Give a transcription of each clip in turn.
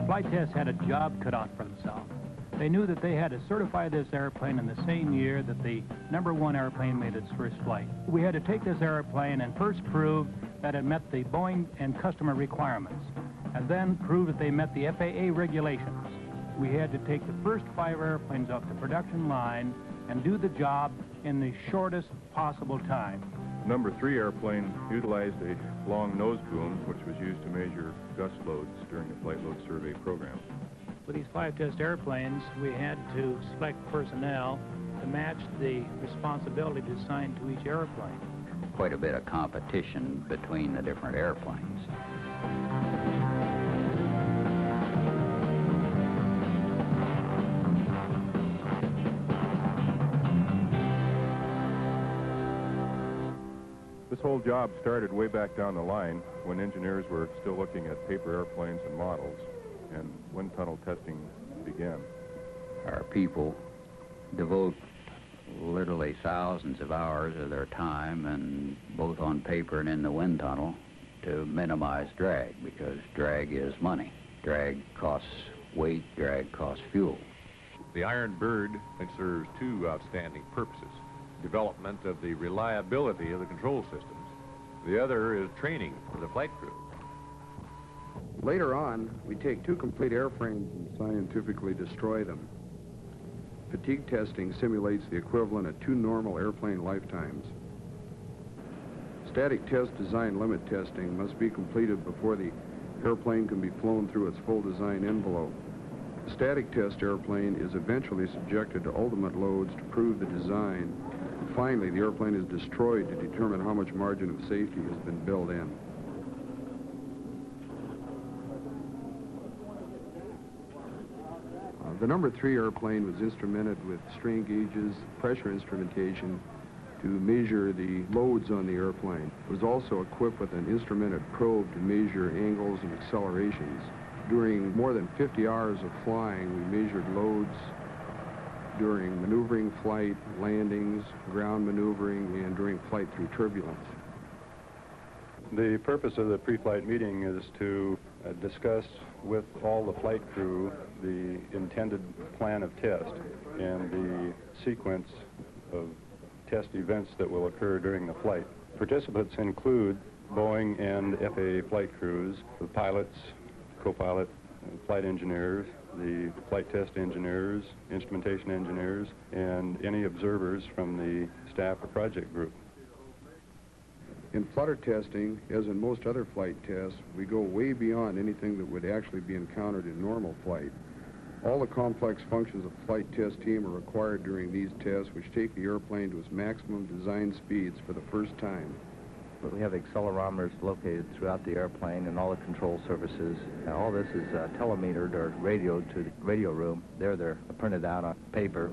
flight test had a job cut out for themselves. They knew that they had to certify this airplane in the same year that the #1 airplane made its first flight. We had to take this airplane and first prove that it met the Boeing and customer requirements, and then prove that they met the FAA regulations. We had to take the first 5 airplanes off the production line and do the job in the shortest possible time. #3 airplane utilized a long nose boom, which was used to measure gust loads during the flight load survey program. With these 5 test airplanes, we had to select personnel to match the responsibilities assigned to each airplane. Quite a bit of competition between the different airplanes. This whole job started way back down the line when engineers were still looking at paper airplanes and models, and wind tunnel testing began. Our people devote literally thousands of hours of their time, and both on paper and in the wind tunnel, to minimize drag, because drag is money. Drag costs weight, drag costs fuel. The Iron Bird serves 2 outstanding purposes: development of the reliability of the control systems. The other is training for the flight crew. Later on, we take 2 complete airframes and scientifically destroy them. Fatigue testing simulates the equivalent of 2 normal airplane lifetimes. Static test design limit testing must be completed before the airplane can be flown through its full design envelope. The static test airplane is eventually subjected to ultimate loads to prove the design. And finally, the airplane is destroyed to determine how much margin of safety has been built in. The #3 airplane was instrumented with strain gauges, pressure instrumentation to measure the loads on the airplane. It was also equipped with an instrumented probe to measure angles and accelerations. During more than 50 hours of flying, we measured loads during maneuvering flight, landings, ground maneuvering, and during flight through turbulence. The purpose of the pre-flight meeting is to discuss with all the flight crew the intended plan of test and the sequence of test events that will occur during the flight. Participants include Boeing and FAA flight crews, the pilots, co-pilot, flight engineers, the flight test engineers, instrumentation engineers, and any observers from the staff or project group. In flutter testing, as in most other flight tests, we go way beyond anything that would actually be encountered in normal flight. All the complex functions of the flight test team are required during these tests, which take the airplane to its maximum design speeds for the first time. But we have accelerometers located throughout the airplane and all the control surfaces. And all this is telemetered or radioed to the radio room. They're printed out on paper,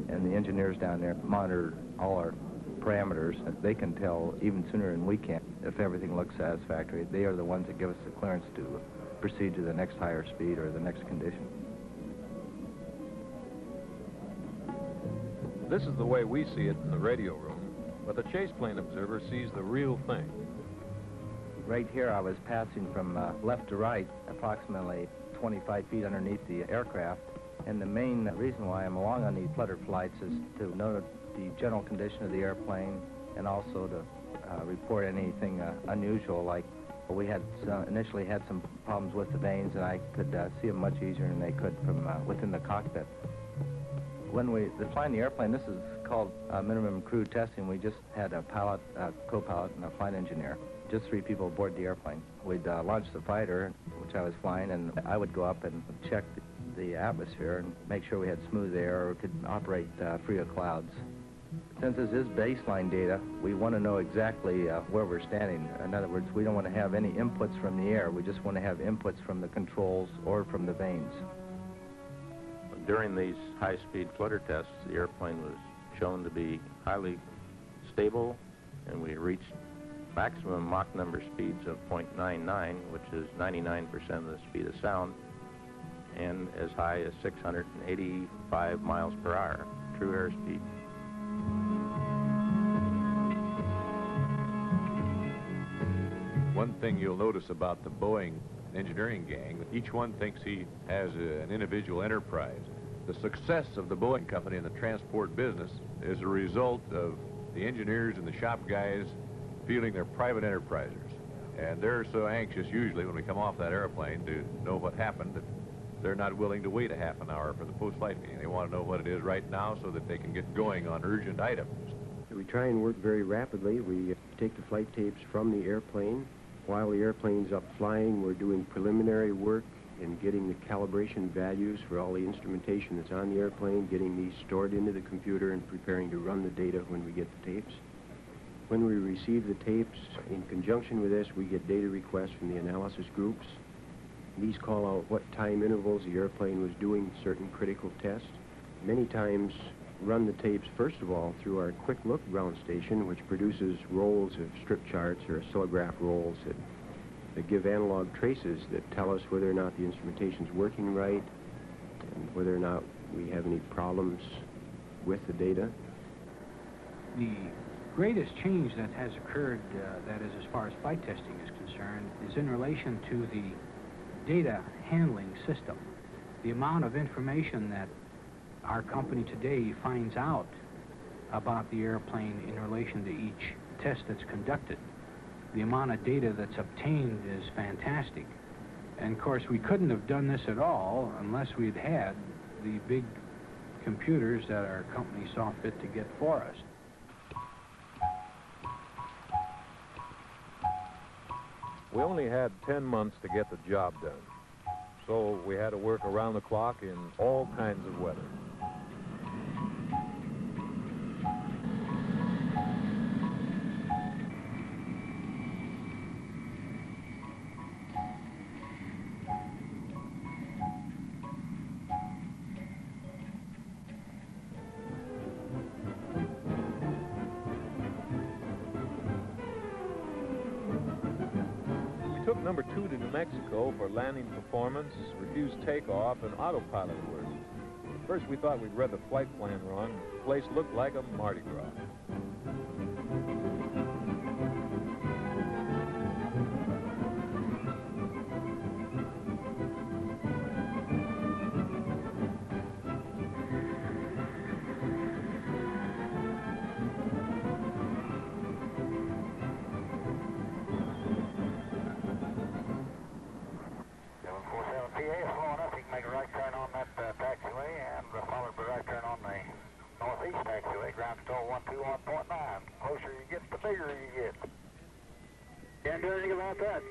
and the engineers down there monitor all our parameters. They can tell even sooner than we can if everything looks satisfactory. They are the ones that give us the clearance to proceed to the next higher speed or the next condition. This is the way we see it in the radio room, but the chase plane observer sees the real thing. Right here I was passing from left to right, approximately 25 feet underneath the aircraft, and the main reason why I'm along on these flutter flights is to note the general condition of the airplane, and also to report anything unusual, like we had initially had some problems with the vanes, and I could see them much easier than they could from within the cockpit. When we flying the airplane, this is called minimum crew testing. We just had a pilot, co-pilot, and a flight engineer. Just 3 people aboard the airplane. We'd launch the fighter, which I was flying, and I would go up and check the atmosphere and make sure we had smooth air or could operate free of clouds. Since this is baseline data, we want to know exactly where we're standing. In other words, we don't want to have any inputs from the air. We just want to have inputs from the controls or from the vanes. During these high-speed flutter tests, the airplane was shown to be highly stable, and we reached maximum Mach number speeds of 0.99, which is 99% of the speed of sound, and as high as 685 miles per hour, true airspeed. One thing you'll notice about the Boeing engineering gang. Each one thinks he has an individual enterprise. The success of the Boeing company in the transport business is a result of the engineers and the shop guys feeling they're private enterprisers. And they're so anxious usually when we come off that airplane to know what happened that they're not willing to wait a half an hour for the post-flight meeting. They want to know what it is right now so that they can get going on urgent items. We try and work very rapidly. We take the flight tapes from the airplane. While the airplane's up flying, we're doing preliminary work in getting the calibration values for all the instrumentation that's on the airplane, getting these stored into the computer and preparing to run the data when we get the tapes. When we receive the tapes, in conjunction with this, we get data requests from the analysis groups. These call out what time intervals the airplane was doing certain critical tests. Many times run the tapes, first of all, through our quick look ground station, which produces rolls of strip charts or oscillograph rolls that give analog traces that tell us whether or not the instrumentation's working right and whether or not we have any problems with the data. The greatest change that has occurred, that is as far as flight testing is concerned, is in relation to the data handling system. The amount of information that our company today finds out about the airplane in relation to each test that's conducted. The amount of data that's obtained is fantastic. And of course, we couldn't have done this at all unless we'd had the big computers that our company saw fit to get for us. We only had 10 months to get the job done, so we had to work around the clock in all kinds of weather. Took number 2 to New Mexico for landing performance, refused takeoff, and autopilot work. First, we thought we'd read the flight plan wrong. The place looked like a Mardi Gras. Can't do anything about that.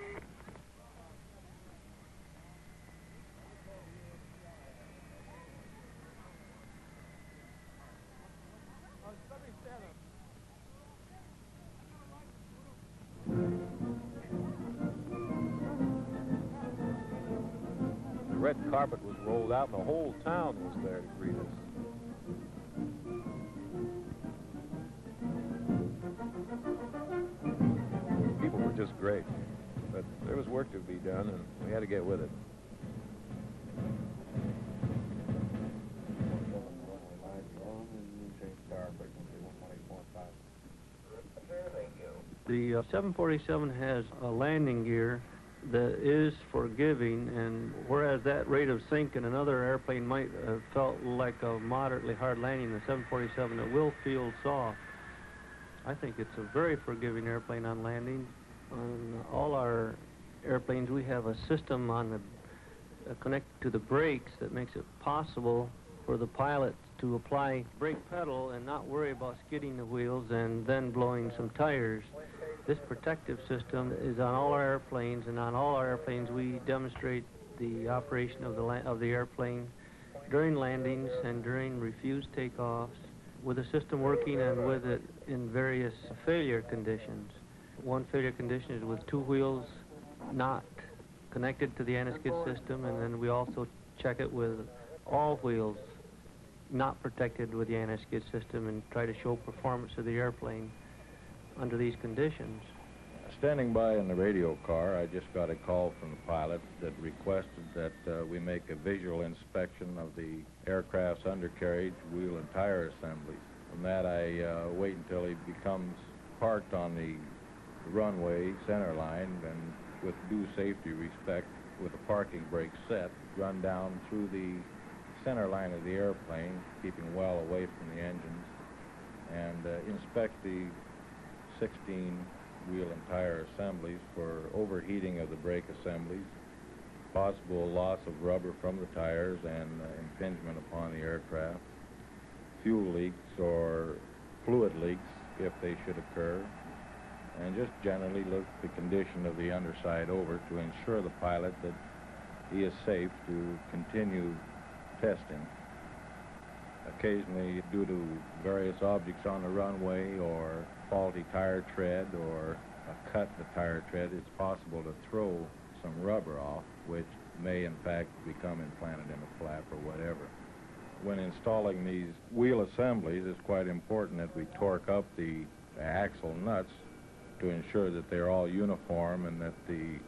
The red carpet was rolled out and the whole town was there to greet us. People were just great, but there was work to be done and we had to get with it. The 747 has a landing gear that is forgiving, and whereas that rate of sink in another airplane might have felt like a moderately hard landing, the 747, it will feel soft. I think it's a very forgiving airplane on landing. On all our airplanes, we have a system on the connected to the brakes that makes it possible for the pilot to apply brake pedal and not worry about skidding the wheels and then blowing some tires. This protective system is on all our airplanes, and on all our airplanes we demonstrate the operation of the airplane during landings and during refused takeoffs, with the system working and with it in various failure conditions. One failure condition is with two wheels not connected to the anti-skid system, and then we also check it with all wheels not protected with the anti-skid system and try to show performance of the airplane under these conditions. Standing by in the radio car, I just got a call from the pilot that requested that we make a visual inspection of the aircraft's undercarriage, wheel, and tire assemblies. From that, I wait until he becomes parked on the runway center line, and with due safety respect, with the parking brake set, run down through the center line of the airplane, keeping well away from the engines, and inspect the 16 wheel and tire assemblies for overheating of the brake assemblies, possible loss of rubber from the tires and impingement upon the aircraft, fuel leaks or fluid leaks if they should occur, and just generally look the condition of the underside over to ensure the pilot that he is safe to continue testing. Occasionally, due to various objects on the runway or faulty tire tread or a cut in the tire tread, it's possible to throw some rubber off, which may in fact become implanted in a flap or whatever. When installing these wheel assemblies, it's quite important that we torque up the axle nuts to ensure that they're all uniform and that the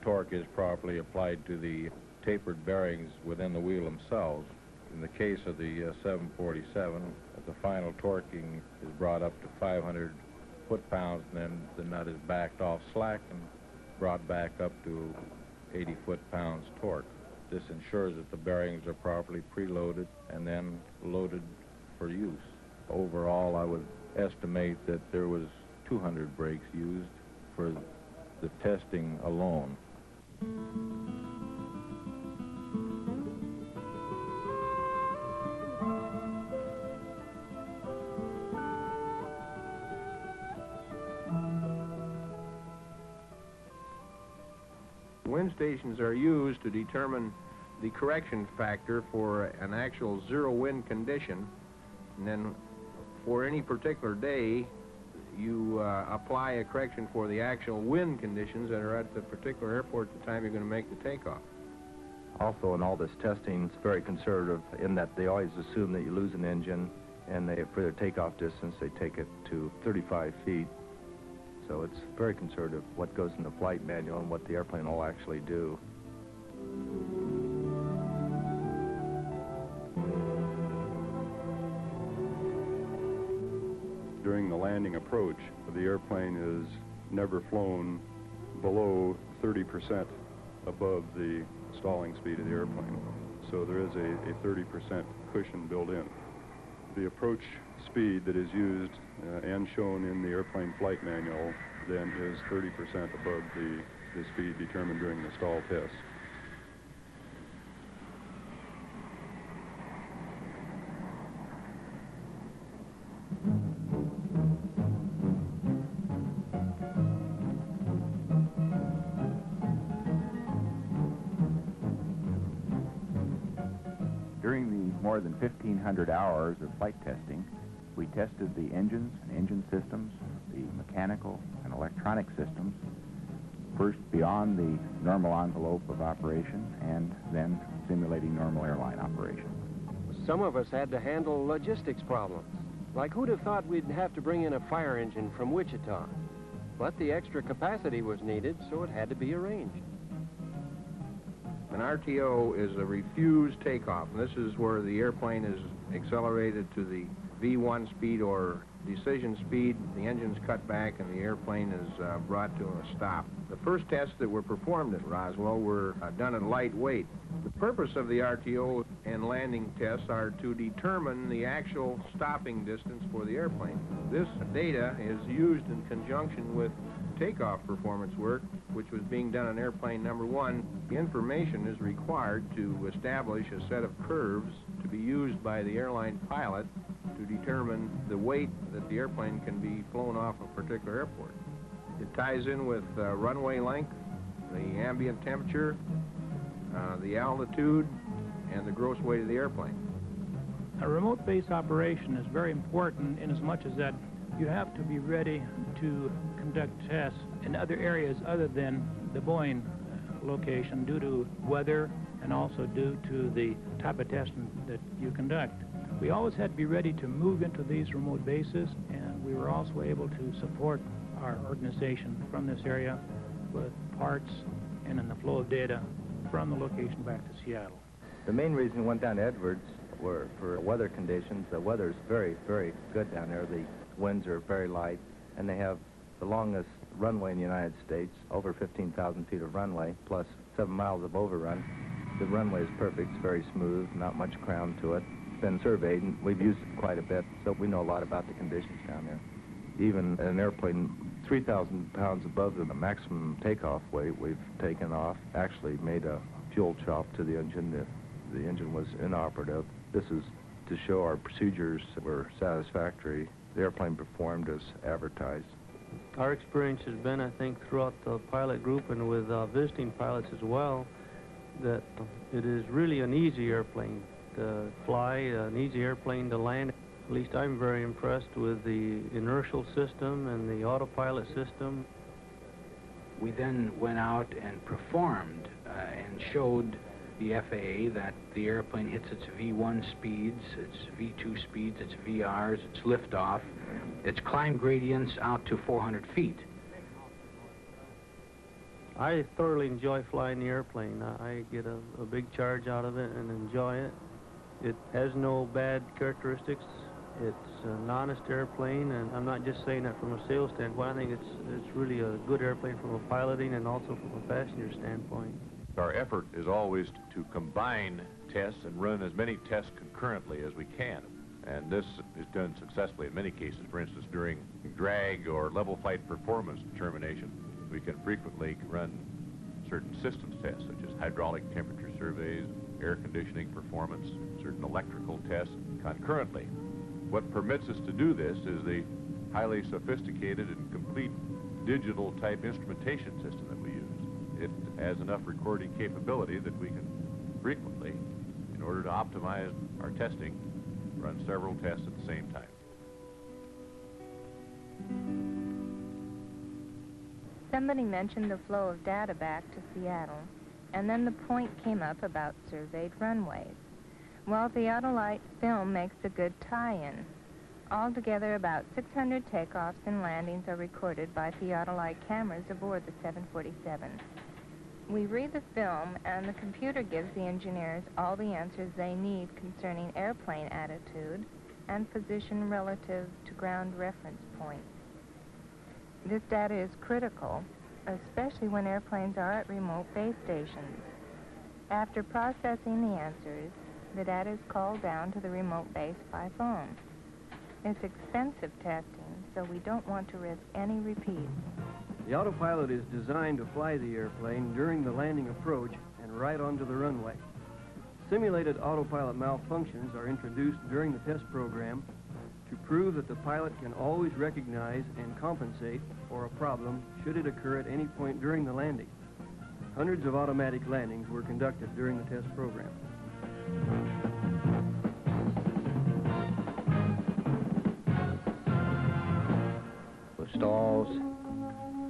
torque is properly applied to the tapered bearings within the wheel themselves. In the case of the 747, the final torquing is brought up to 500 foot-pounds, and then the nut is backed off slack and brought back up to 80 foot-pounds torque. This ensures that the bearings are properly preloaded and then loaded for use. Overall, I would estimate that there was 200 brakes used for the testing alone. Wind stations are used to determine the correction factor for an actual zero wind condition, and then for any particular day you apply a correction for the actual wind conditions that are at the particular airport at the time you're going to make the takeoff. Also, in all this testing, it's very conservative in that they always assume that you lose an engine, and for their takeoff distance, they take it to 35 feet. So it's very conservative what goes in the flight manual and what the airplane will actually do. During the landing approach, the airplane is never flown below 30% above the stalling speed of the airplane. So there is a 30% cushion built in. The approach speed that is used and shown in the airplane flight manual then is 30% above the speed determined during the stall test. During the more than 1,500 hours of flight testing, we tested the engines and engine systems, the mechanical and electronic systems, first beyond the normal envelope of operation and then simulating normal airline operation. Some of us had to handle logistics problems. Like, who'd have thought we'd have to bring in a fire engine from Wichita? But the extra capacity was needed, so it had to be arranged. An RTO is a refused takeoff, and this is where the airplane is accelerated to the V1 speed or decision speed, the engine's cut back, and the airplane is brought to a stop. The first tests that were performed at Roswell were done at lightweight. The purpose of the RTO and landing tests are to determine the actual stopping distance for the airplane. This data is used in conjunction with takeoff performance work, which was being done on airplane number 1. The information is required to establish a set of curves to be used by the airline pilot to determine the weight that the airplane can be flown off a particular airport. It ties in with runway length, the ambient temperature, the altitude, and the gross weight of the airplane. A remote base operation is very important in as much as that you have to be ready to conduct tests in other areas other than the Boeing location due to weather and also due to the type of testing that you conduct. We always had to be ready to move into these remote bases, and we were also able to support our organization from this area with parts and in the flow of data from the location back to Seattle. The main reason we went down to Edwards were for weather conditions. The weather's very, very good down there. The winds are very light, and they have the longest runway in the United States, over 15,000 feet of runway, plus 7 miles of overrun. The runway is perfect. It's very smooth, not much crown to it. It's been surveyed, and we've used it quite a bit, so we know a lot about the conditions down there. Even an airplane 3,000 pounds above the maximum takeoff weight we've taken off actually made a fuel chop to the engine if the engine was inoperative. This is to show our procedures were satisfactory. The airplane performed as advertised. Our experience has been, I think, throughout the pilot group and with visiting pilots as well, that it is really an easy airplane to fly, an easy airplane to land. At least I'm very impressed with the inertial system and the autopilot system. We then went out and performed and showed the FAA that the airplane hits its V1 speeds, its V2 speeds, its VRs, its liftoff, its climb gradients out to 400 feet. I thoroughly enjoy flying the airplane. I get a big charge out of it and enjoy it. It has no bad characteristics. It's an honest airplane, and I'm not just saying that from a sales standpoint. I think it's really a good airplane from a piloting and also from a passenger standpoint. Our effort is always to combine tests and run as many tests concurrently as we can. And this is done successfully in many cases. For instance, during drag or level flight performance determination, we can frequently run certain systems tests, such as hydraulic temperature surveys, air conditioning performance, certain electrical tests concurrently. What permits us to do this is the highly sophisticated and complete digital type instrumentation system that we use. It has enough recording capability that we can frequently, in order to optimize our testing, run several tests at the same time. Somebody mentioned the flow of data back to Seattle, and then the point came up about surveyed runways. Well, theodolite film makes a good tie-in. Altogether, about 600 takeoffs and landings are recorded by theodolite cameras aboard the 747. We read the film, and the computer gives the engineers all the answers they need concerning airplane attitude and position relative to ground reference points. This data is critical, especially when airplanes are at remote base stations. After processing the answers, the data is called down to the remote base by phone. It's expensive testing, so we don't want to risk any repeats. The autopilot is designed to fly the airplane during the landing approach and right onto the runway. Simulated autopilot malfunctions are introduced during the test program to prove that the pilot can always recognize and compensate for a problem should it occur at any point during the landing. Hundreds of automatic landings were conducted during the test program. The stalls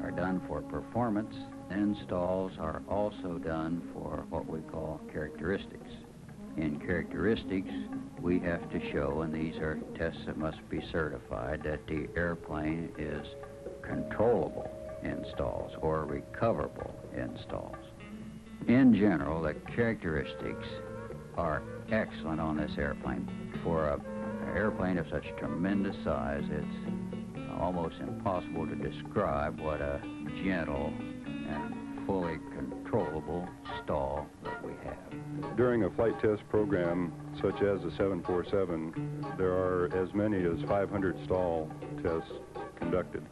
are done for performance, and stalls are also done for what we call characteristics. In characteristics, we have to show, and these are tests that must be certified, that the airplane is controllable in stalls or recoverable in stalls. In general, the characteristics are excellent on this airplane. For an airplane of such tremendous size, it's almost impossible to describe what a gentle and fully controllable stall that we have. During a flight test program such as the 747, there are as many as 500 stall tests conducted.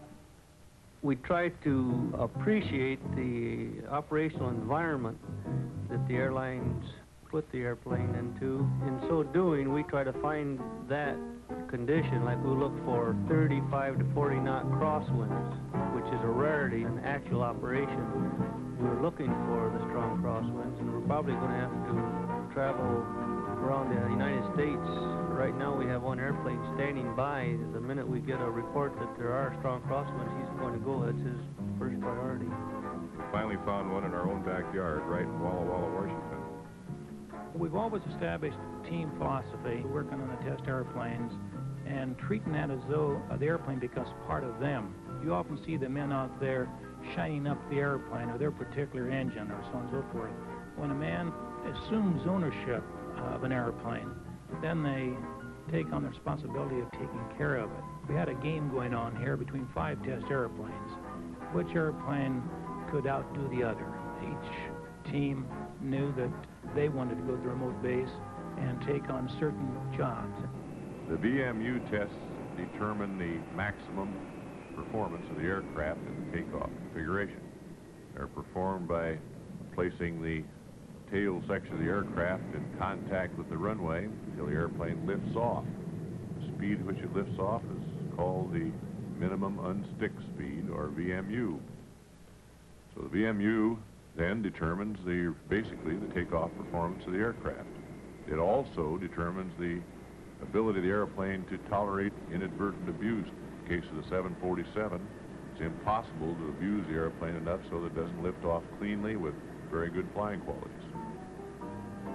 We try to appreciate the operational environment that the airlines put the airplane into. In so doing, we try to find that condition, like we look for 35 to 40 knot crosswinds, which is a rarity in actual operation. We're looking for the strong crosswinds, and we're probably going to have to travel around the United States. Right now we have one airplane standing by. The minute we get a report that there are strong crosswinds, he's going to go. That's his first priority. Finally found one in our own backyard, right in Walla Walla, Washington. We've always established team philosophy, working on the test airplanes and treating that as though the airplane becomes part of them. You often see the men out there shining up the airplane or their particular engine or so on and so forth. When a man assumes ownership of an airplane, then they take on the responsibility of taking care of it. We had a game going on here between 5 test airplanes. Which airplane could outdo the other? Each team knew that they wanted to go to the remote base and take on certain jobs. The VMU tests determine the maximum performance of the aircraft in the takeoff configuration. They're performed by placing the tail section of the aircraft in contact with the runway until the airplane lifts off. The speed at which it lifts off is called the minimum unstick speed, or VMU. So the VMU then determines basically the takeoff performance of the aircraft. It also determines the ability of the airplane to tolerate inadvertent abuse. In the case of the 747, it's impossible to abuse the airplane enough so that it doesn't lift off cleanly with very good flying qualities.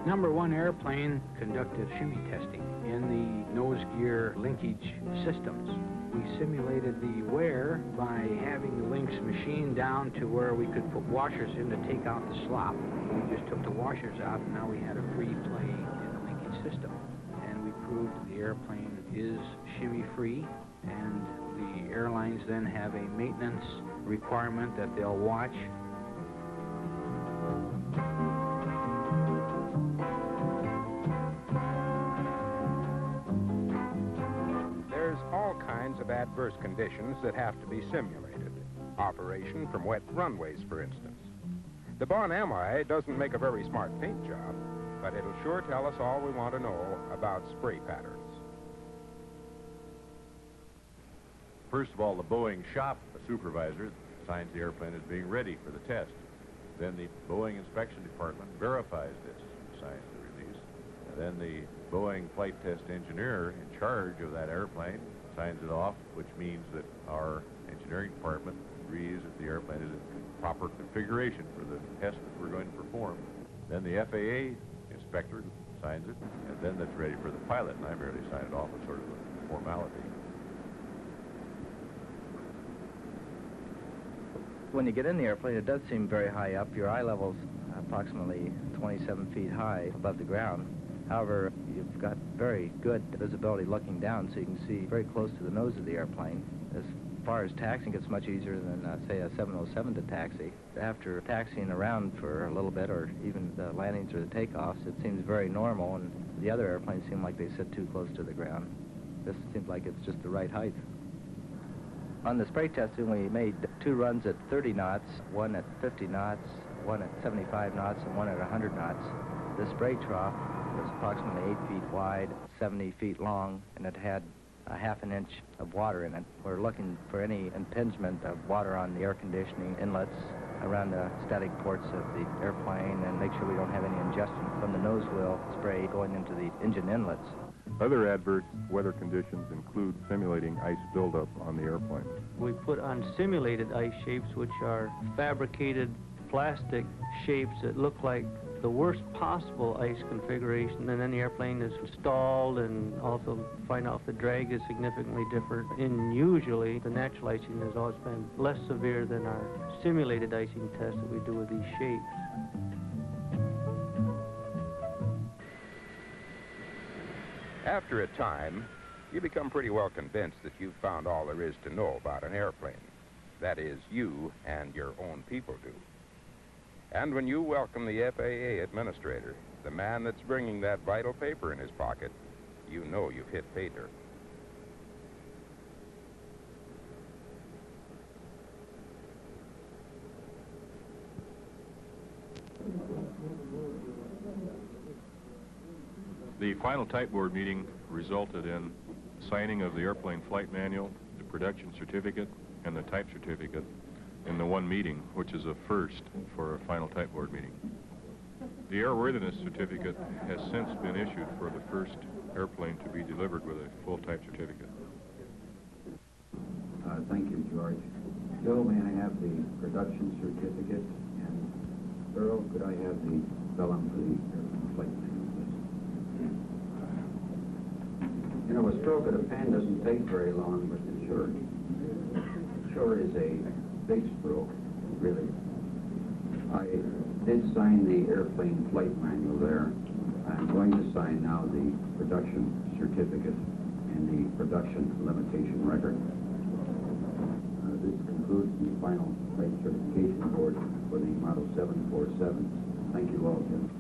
Number one airplane conducted shimmy testing in the nose gear linkage systems. We simulated the wear by having the links machined down to where we could put washers in to take out the slop. We just took the washers out, and now we had a free play in the linkage system. And we proved the airplane is shimmy-free, and the airlines then have a maintenance requirement that they'll watch. Of adverse conditions that have to be simulated. Operation from wet runways, for instance. The Bon-Ami doesn't make a very smart paint job, but it'll sure tell us all we want to know about spray patterns. First of all, the Boeing shop supervisor signs the airplane as being ready for the test. Then the Boeing inspection department verifies this, signs the release. And then the Boeing flight test engineer in charge of that airplane signs it off, which means that our engineering department agrees that the airplane is in proper configuration for the test that we're going to perform. Then the FAA inspector signs it, and then that's ready for the pilot, and I merely sign it off as sort of a formality. When you get in the airplane, it does seem very high up. Your eye level's approximately 27 feet high above the ground. However, you've got very good visibility looking down, so you can see very close to the nose of the airplane. As far as taxiing, it's much easier than, say, a 707 to taxi. After taxiing around for a little bit, or even the landings or the takeoffs, it seems very normal, and the other airplanes seem like they sit too close to the ground. This seems like it's just the right height. On the spray testing, we made 2 runs at 30 knots, 1 at 50 knots, 1 at 75 knots, and 1 at 100 knots. The spray trough was approximately 8 feet wide, 70 feet long, and it had a half an inch of water in it. We're looking for any impingement of water on the air conditioning inlets around the static ports of the airplane, and make sure we don't have any ingestion from the nose wheel spray going into the engine inlets. Other adverse weather conditions include simulating ice buildup on the airplane. We put on simulated ice shapes, which are fabricated plastic shapes that look like the worst possible ice configuration, and then the airplane is stalled, and also find out if the drag is significantly different. And usually the natural icing has always been less severe than our simulated icing test that we do with these shapes. After a time, you become pretty well convinced that you've found all there is to know about an airplane. That is, you and your own people do. And when you welcome the FAA administrator, the man that's bringing that vital paper in his pocket, you know you've hit pay dirt. The final type board meeting resulted in signing of the airplane flight manual, the production certificate, and the type certificate in the one meeting, which is a first for a final type board meeting. The airworthiness certificate has since been issued for the first airplane to be delivered with a full type certificate. Thank you, George. Bill, may I have the production certificate? And Earl, could I have the vellum for the airplane flight manual, please? You know, a stroke of the pen doesn't take very long, but it sure is a big stroke, really. I did sign the airplane flight manual there. I'm going to sign now the production certificate and the production limitation record. This concludes the final type certification board for the Model 747. Thank you all again.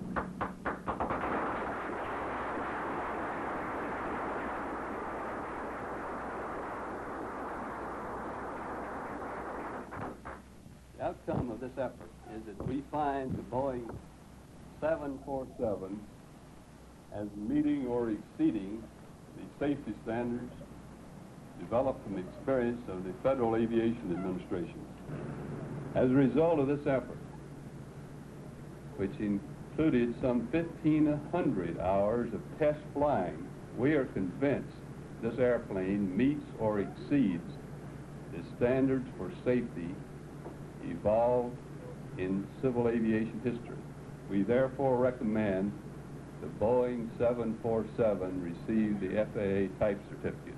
The outcome of this effort is that we find the Boeing 747 as meeting or exceeding the safety standards developed from the experience of the Federal Aviation Administration. As a result of this effort, which included some 1,500 hours of test flying, we are convinced this airplane meets or exceeds the standards for safety evolved in civil aviation history. We therefore recommend the Boeing 747 receive the FAA type certificate.